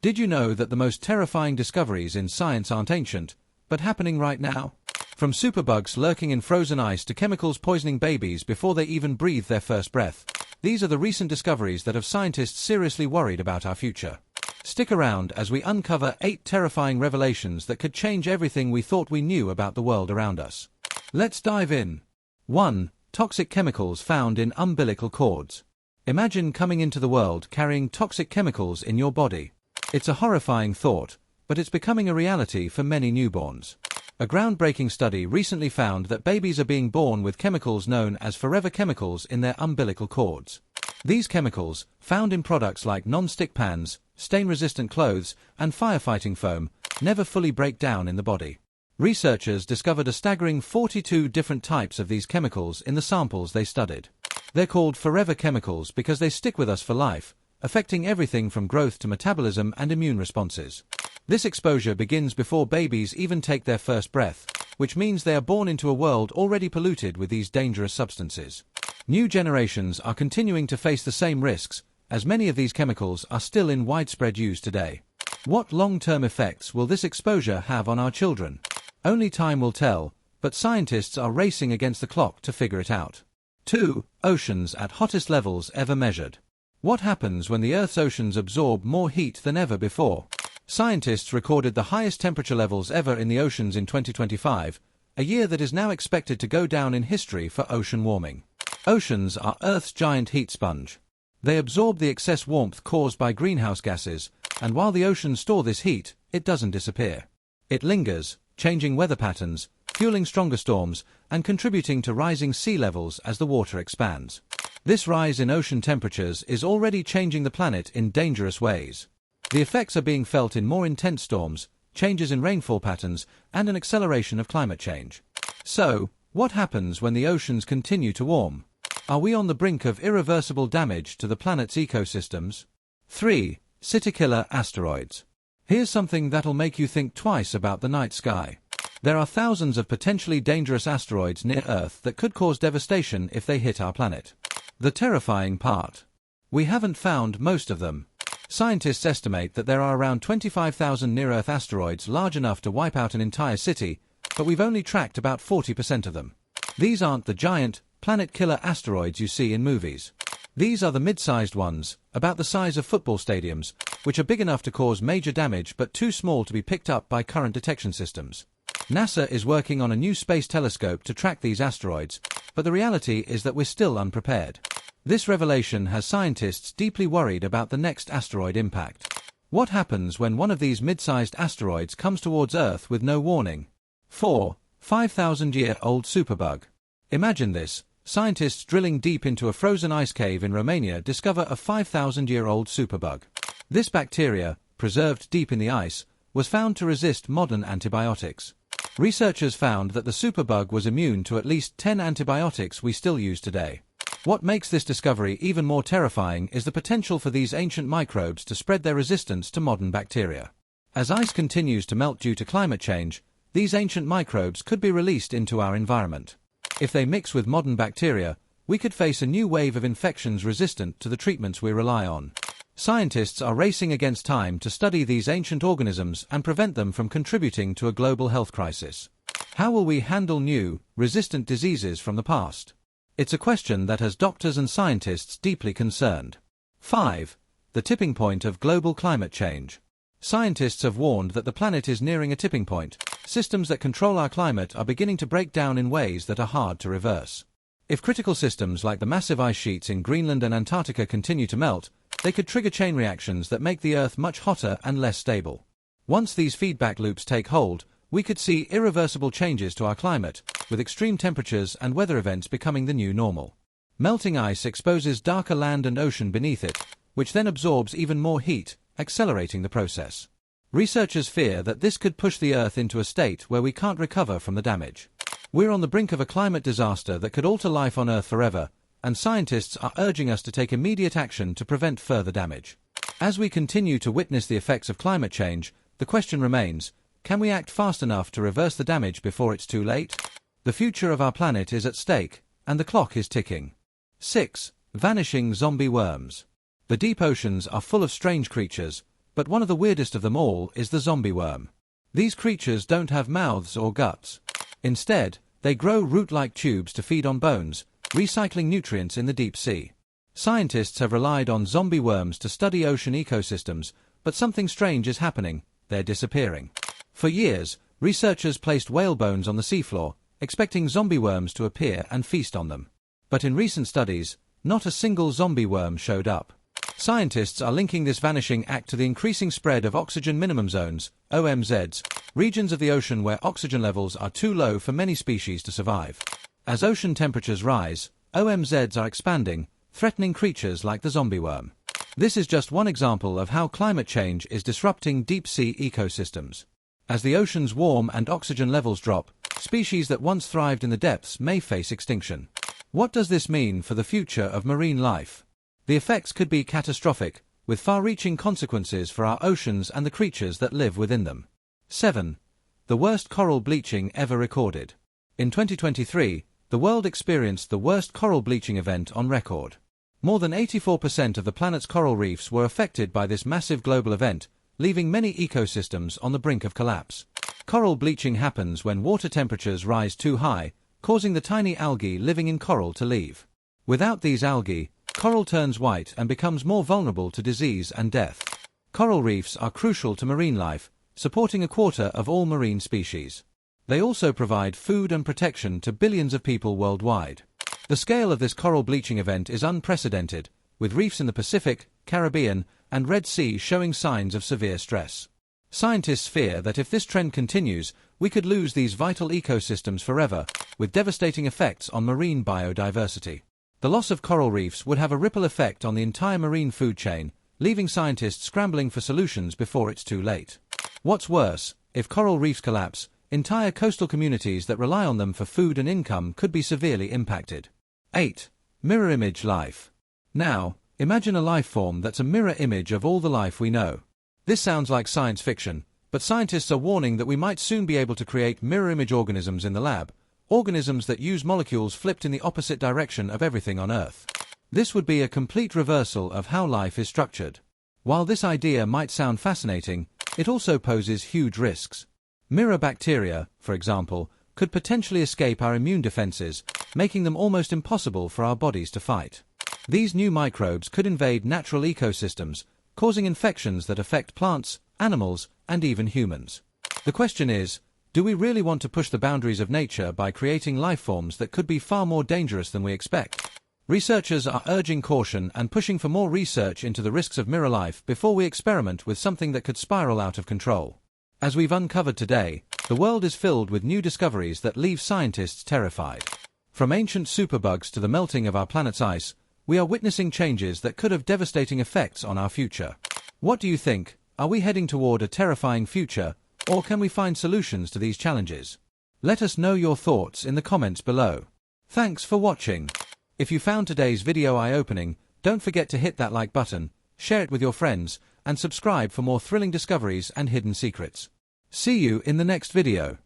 Did you know that the most terrifying discoveries in science aren't ancient, but happening right now? From superbugs lurking in frozen ice to chemicals poisoning babies before they even breathe their first breath, these are the recent discoveries that have scientists seriously worried about our future. Stick around as we uncover 8 terrifying revelations that could change everything we thought we knew about the world around us. Let's dive in. 1. Toxic chemicals found in umbilical cords. Imagine coming into the world carrying toxic chemicals in your body. It's a horrifying thought, but it's becoming a reality for many newborns. A groundbreaking study recently found that babies are being born with chemicals known as forever chemicals in their umbilical cords. These chemicals, found in products like non-stick pans, stain-resistant clothes, and firefighting foam, never fully break down in the body. Researchers discovered a staggering 42 different types of these chemicals in the samples they studied. They're called forever chemicals because they stick with us for life, affecting everything from growth to metabolism and immune responses. This exposure begins before babies even take their first breath, which means they are born into a world already polluted with these dangerous substances. New generations are continuing to face the same risks, as many of these chemicals are still in widespread use today. What long-term effects will this exposure have on our children? Only time will tell, but scientists are racing against the clock to figure it out. 2. Oceans at hottest levels ever measured. What happens when the Earth's oceans absorb more heat than ever before? Scientists recorded the highest temperature levels ever in the oceans in 2025, a year that is now expected to go down in history for ocean warming. Oceans are Earth's giant heat sponge. They absorb the excess warmth caused by greenhouse gases, and while the oceans store this heat, it doesn't disappear. It lingers, changing weather patterns, fueling stronger storms, and contributing to rising sea levels as the water expands. This rise in ocean temperatures is already changing the planet in dangerous ways. The effects are being felt in more intense storms, changes in rainfall patterns, and an acceleration of climate change. So, what happens when the oceans continue to warm? Are we on the brink of irreversible damage to the planet's ecosystems? 3. City killer asteroids. Here's something that'll make you think twice about the night sky. There are thousands of potentially dangerous asteroids near Earth that could cause devastation if they hit our planet. The terrifying part: we haven't found most of them. Scientists estimate that there are around 25,000 near-Earth asteroids large enough to wipe out an entire city, but we've only tracked about 40% of them. These aren't the giant, planet-killer asteroids you see in movies. These are the mid-sized ones, about the size of football stadiums, which are big enough to cause major damage but too small to be picked up by current detection systems. NASA is working on a new space telescope to track these asteroids, but the reality is that we're still unprepared. This revelation has scientists deeply worried about the next asteroid impact. What happens when one of these mid-sized asteroids comes towards Earth with no warning? 4. 5,000-year-old superbug. Imagine this: scientists drilling deep into a frozen ice cave in Romania discover a 5,000-year-old superbug. This bacteria, preserved deep in the ice, was found to resist modern antibiotics. Researchers found that the superbug was immune to at least 10 antibiotics we still use today. What makes this discovery even more terrifying is the potential for these ancient microbes to spread their resistance to modern bacteria. As ice continues to melt due to climate change, these ancient microbes could be released into our environment. If they mix with modern bacteria, we could face a new wave of infections resistant to the treatments we rely on. Scientists are racing against time to study these ancient organisms and prevent them from contributing to a global health crisis. How will we handle new, resistant diseases from the past? It's a question that has doctors and scientists deeply concerned. 5. The tipping point of global climate change. Scientists have warned that the planet is nearing a tipping point. Systems that control our climate are beginning to break down in ways that are hard to reverse. If critical systems like the massive ice sheets in Greenland and Antarctica continue to melt, they could trigger chain reactions that make the Earth much hotter and less stable. Once these feedback loops take hold, we could see irreversible changes to our climate, with extreme temperatures and weather events becoming the new normal. Melting ice exposes darker land and ocean beneath it, which then absorbs even more heat, accelerating the process. Researchers fear that this could push the Earth into a state where we can't recover from the damage. We're on the brink of a climate disaster that could alter life on Earth forever, and scientists are urging us to take immediate action to prevent further damage. As we continue to witness the effects of climate change, the question remains: can we act fast enough to reverse the damage before it's too late? The future of our planet is at stake, and the clock is ticking. 6. Vanishing zombie worms. The deep oceans are full of strange creatures, But one of the weirdest of them all is the zombie worm. These creatures don't have mouths or guts. Instead, they grow root-like tubes to feed on bones, recycling nutrients in the deep sea. Scientists have relied on zombie worms to study ocean ecosystems, but something strange is happening: they're disappearing. For years, researchers placed whale bones on the seafloor, expecting zombie worms to appear and feast on them. But in recent studies, not a single zombie worm showed up. Scientists are linking this vanishing act to the increasing spread of oxygen minimum zones, OMZs, regions of the ocean where oxygen levels are too low for many species to survive. As ocean temperatures rise, OMZs are expanding, threatening creatures like the zombie worm. This is just one example of how climate change is disrupting deep-sea ecosystems. As the oceans warm and oxygen levels drop, species that once thrived in the depths may face extinction. What does this mean for the future of marine life? The effects could be catastrophic, with far-reaching consequences for our oceans and the creatures that live within them. 7. The worst coral bleaching ever recorded. In 2023, the world experienced the worst coral bleaching event on record. More than 84% of the planet's coral reefs were affected by this massive global event, leaving many ecosystems on the brink of collapse. Coral bleaching happens when water temperatures rise too high, causing the tiny algae living in coral to leave. Without these algae, coral turns white and becomes more vulnerable to disease and death. Coral reefs are crucial to marine life, supporting a quarter of all marine species. They also provide food and protection to billions of people worldwide. The scale of this coral bleaching event is unprecedented, with reefs in the Pacific, Caribbean, and Red Sea showing signs of severe stress. Scientists fear that if this trend continues, we could lose these vital ecosystems forever, with devastating effects on marine biodiversity. The loss of coral reefs would have a ripple effect on the entire marine food chain, leaving scientists scrambling for solutions before it's too late. What's worse, if coral reefs collapse, entire coastal communities that rely on them for food and income could be severely impacted. 8. Mirror image life. Now, imagine a life form that's a mirror image of all the life we know. This sounds like science fiction, but scientists are warning that we might soon be able to create mirror image organisms in the lab, organisms that use molecules flipped in the opposite direction of everything on Earth. This would be a complete reversal of how life is structured. While this idea might sound fascinating, it also poses huge risks. Mirror bacteria, for example, could potentially escape our immune defenses, making them almost impossible for our bodies to fight. These new microbes could invade natural ecosystems, causing infections that affect plants, animals, and even humans. The question is, do we really want to push the boundaries of nature by creating life forms that could be far more dangerous than we expect? Researchers are urging caution and pushing for more research into the risks of mirror life before we experiment with something that could spiral out of control. As we've uncovered today, the world is filled with new discoveries that leave scientists terrified. From ancient superbugs to the melting of our planet's ice, we are witnessing changes that could have devastating effects on our future. What do you think? Are we heading toward a terrifying future, or can we find solutions to these challenges? Let us know your thoughts in the comments below. Thanks for watching. If you found today's video eye-opening, don't forget to hit that like button, share it with your friends, and subscribe for more thrilling discoveries and hidden secrets. See you in the next video.